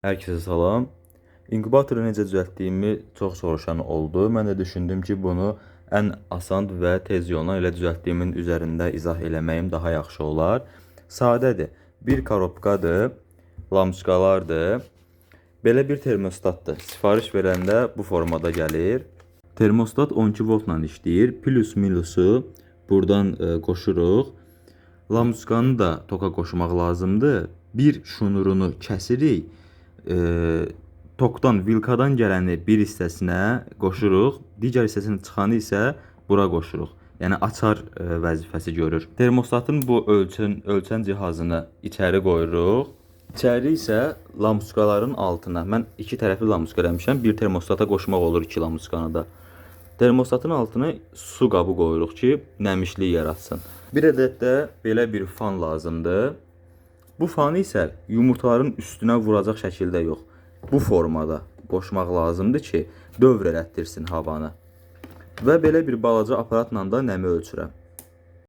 Hər kəsə salam. İnkubatoru necə düzəltdiyimi çox soruşan oldu. Mən də düşündüm ki, bunu ən asan və tez yolla elə düzəltdiyimin üzərində izah eləməyim daha yaxşı olar. Sadədir. Bir korobkadır, lamçıqalardır. Belə bir termostatdır. Sifariş verəndə bu formada gəlir. Termostat 12 voltla işləyir. Plus minusu buradan qoşuruq. Lamçıqanı da toka qoşmaq lazımdır. Bir şnurunu kəsirik. Tokdan, vilkadan gələni bir hissəsinə qoşuruq, digər hissəsinin çıxanı isə bura qoşuruq. Yəni açar vəzifəsi görür. Termostatın bu ölçən cihazını içəri qoyuruq. İçəri isə lamçıqaların altına, mən iki tərəfli lamçıqa eləmişəm, bir termostata qoşmaq olur iki lamçıqanı da. Termostatın altına su qabı qoyuruq ki, nəmişlik yaratsın. Bir ədəd də belə bir fan lazımdır. Bu fanı isə yumurtaların üstünə vuracaq şəkildə yox, bu formada qoşmaq lazımdır ki, dövr elətdirsin havanı. Və belə bir balaca aparatla da nəmi ölçürəm.